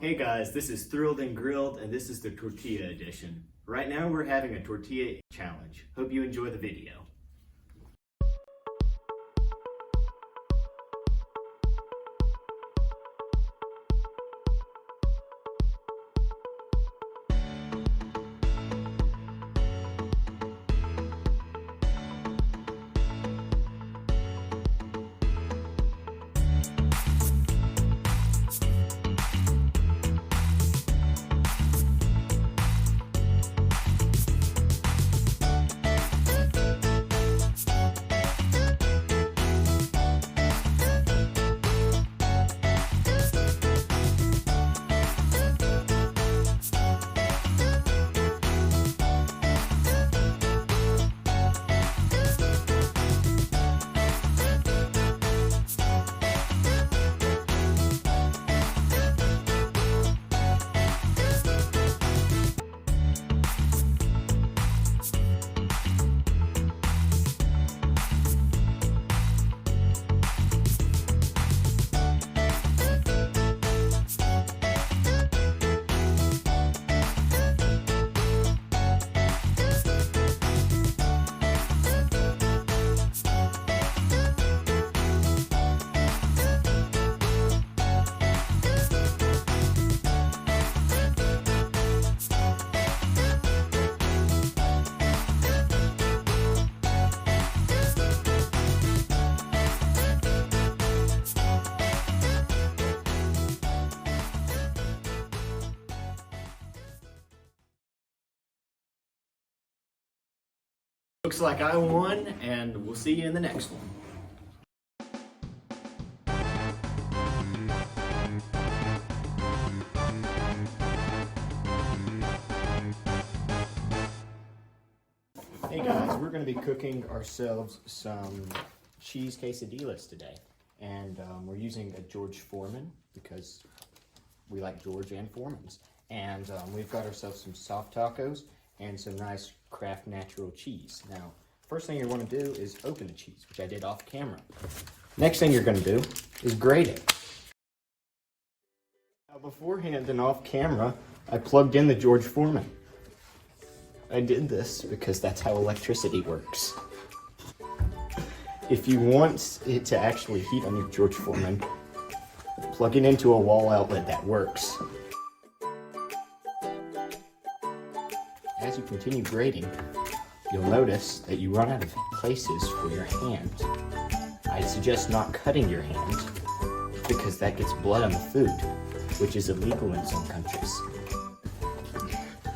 Hey guys, this is Thrilled and Grilled, and this is the Tortilla edition. Right now we're having a tortilla challenge. Hope you enjoy the video. Looks like I won, and we'll see you in the next one. Hey guys, we're going to be cooking ourselves some cheese quesadillas today. And we're using a George Foreman because we like George and Foreman's. And we've got ourselves some soft tacos and some nice Kraft natural cheese. Now, first thing you want to do is open the cheese, which I did off camera. Next thing you're going to do is grate it. Now, beforehand and off camera, I plugged in the George Foreman. I did this because that's how electricity works. If you want it to actually heat on your George Foreman, plug it into a wall outlet that works. As you continue grating, you'll notice that you run out of places for your hand. I suggest not cutting your hand because that gets blood on the food, which is illegal in some countries.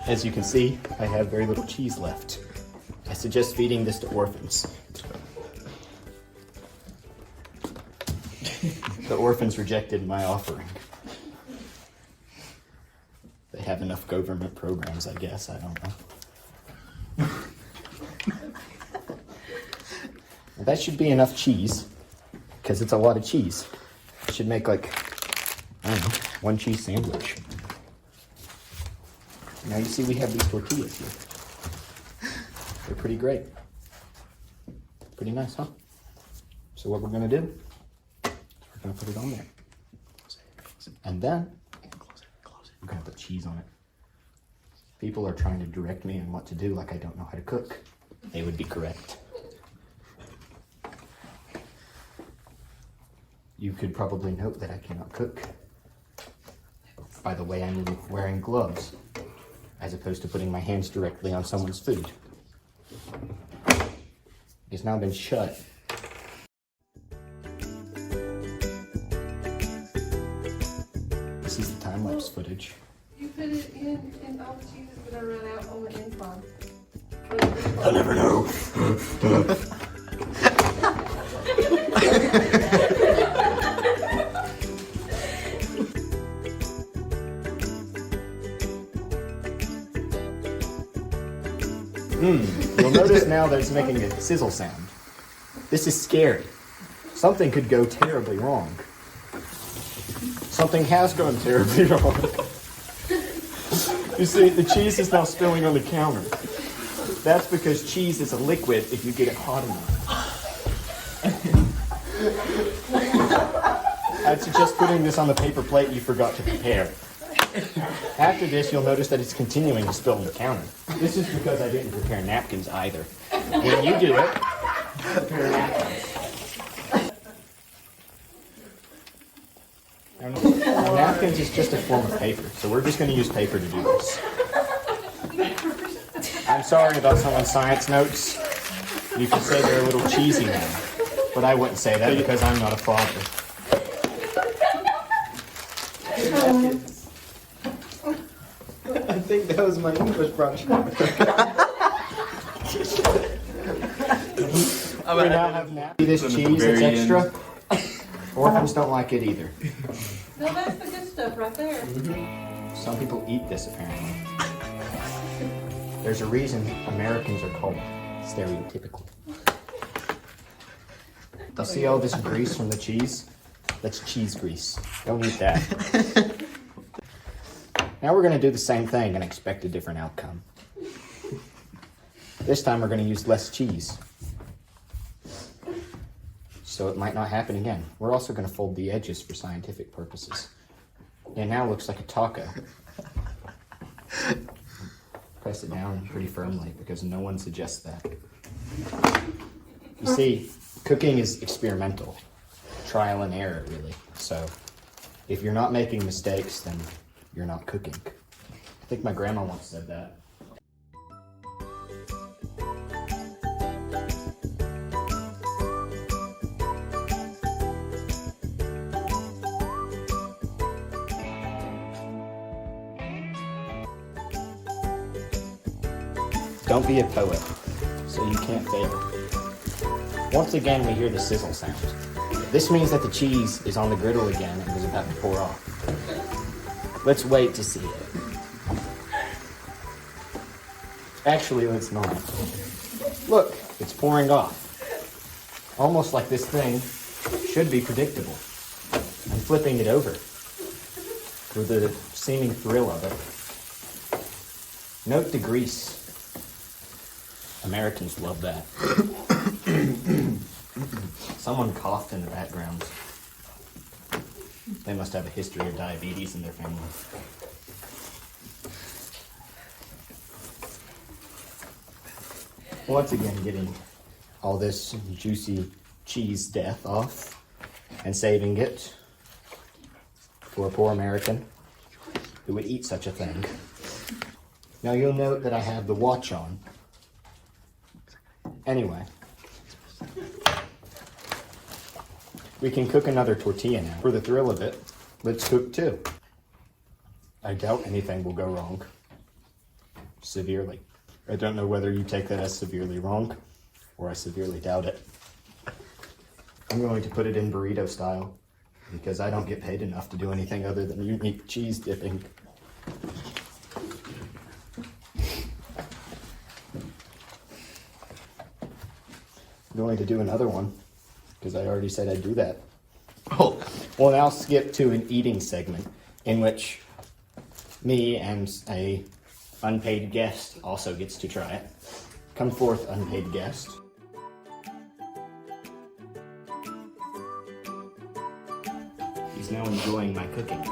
As you can see, I have very little cheese left. I suggest feeding this to orphans. The orphans rejected my offering. They have enough government programs, I guess. I don't know. Well, that should be enough cheese, because it's a lot of cheese. It should make like, I don't know, one cheese sandwich. Now you see we have these tortillas here. They're pretty great. Pretty nice, huh? So what we're gonna do, is we're gonna put it on there. And then, I'm gonna put cheese on it. People are trying to direct me on what to do like I don't know how to cook. They would be correct. You could probably note that I cannot cook by the way I'm wearing gloves, as opposed to putting my hands directly on someone's food. It's now been shut. This is the time-lapse footage. You put it in and all the cheese is gonna run out on the incline. I'll never know. You'll notice now that it's making a sizzle sound. This is scary. Something could go terribly wrong. Something has gone terribly wrong. You see, the cheese is now spilling on the counter. That's because cheese is a liquid if you get it hot enough. I'd suggest putting this on the paper plate you forgot to prepare. After this, you'll notice that it's continuing to spill on the counter. This is because I didn't prepare napkins either. When you do it, prepare napkins. Now, napkins is just a form of paper, so we're just going to use paper to do this. I'm sorry about someone's science notes. You could say they're a little cheesy now, but I wouldn't say that because I'm not a father. I think that was my English project. We now have napkins. This cheese, it's extra. Orphans don't like it either. No, that's the good stuff right there. Some people eat this apparently. There's a reason Americans are called stereotypical. You see all this grease from the cheese? That's cheese grease. Don't eat that. Now we're going to do the same thing and expect a different outcome. This time we're going to use less cheese. So it might not happen again. We're also going to fold the edges for scientific purposes. It now looks like a taco. Press it down pretty firmly because no one suggests that. You see, cooking is experimental. Trial and error, really. So if you're not making mistakes, then you're not cooking. I think my grandma once said that. Don't be a poet, so you can't fail. Once again, we hear the sizzle sound. This means that the cheese is on the griddle again and is about to pour off. Let's wait to see it. Actually, let's not. Look, it's pouring off. Almost like this thing should be predictable. I'm flipping it over for the seeming thrill of it. Note the grease. Americans love that. Someone coughed in the background. They must have a history of diabetes in their family. Once again, getting all this juicy cheese death off and saving it for a poor American who would eat such a thing. Now you'll note that I have the watch on. Anyway, we can cook another tortilla now. For the thrill of it, let's cook two. I doubt anything will go wrong. Severely. I don't know whether you take that as severely wrong, or I severely doubt it. I'm going to put it in burrito style, because I don't get paid enough to do anything other than unique cheese dipping. I'm going to do another one, because I already said I'd do that. Oh. We'll now skip to an eating segment, in which me and a unpaid guest also gets to try it. Come forth, unpaid guest. He's now enjoying my cooking.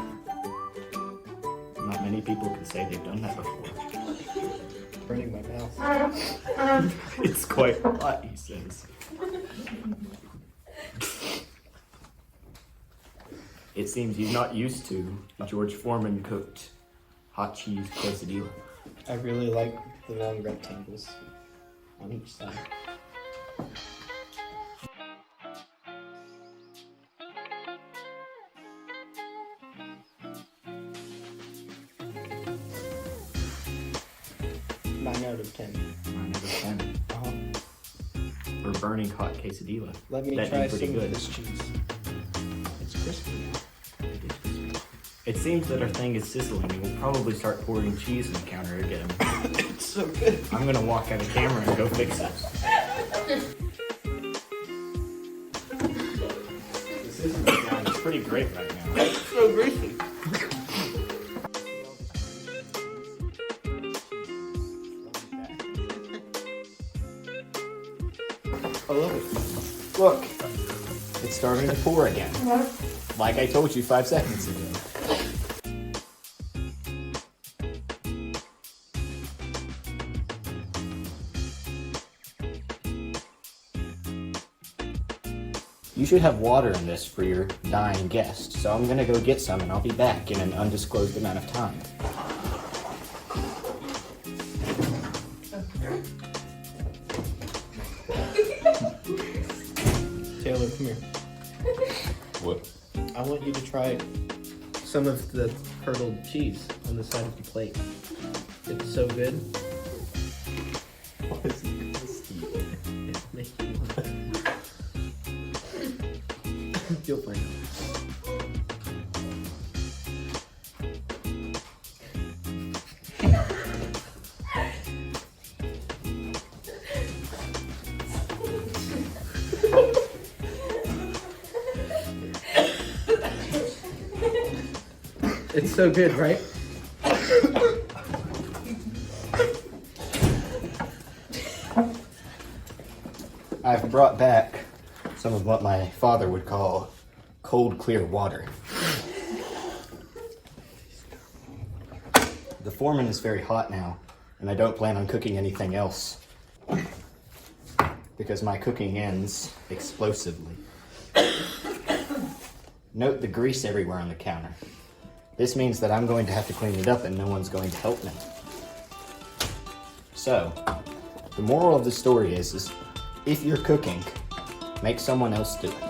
Not many people can say they've done that before. Burning my mouth. It's quite hot, he says. It seems he's not used to George Foreman cooked hot cheese quesadilla. I really like the long rectangles on each side. Nine out of 10. 9 out of 10. For burning hot quesadilla. Let me That'd try be pretty some good. of this cheese. It's crispy now. It seems that our thing is sizzling and we'll probably start pouring cheese on the counter again. It's so good. I'm gonna walk out of camera and go fix it. The sizzling sound is pretty great right now. It's so greasy. I love it. Look, it's starting to pour again. Like I told you 5 seconds ago. You should have water in this for your dying guest. So I'm gonna go get some and I'll be back in an undisclosed amount of time. Taylor, come here. What? I want you to try some of the curdled cheese on the side of the plate. It's so good. What is nasty? It's making me want You'll find out. It's so good, right? I've brought back some of what my father would call cold, clear water. The foreman is very hot now, and I don't plan on cooking anything else because my cooking ends explosively. Note the grease everywhere on the counter. This means that I'm going to have to clean it up and no one's going to help me. So, the moral of the story is if you're cooking, make someone else do it.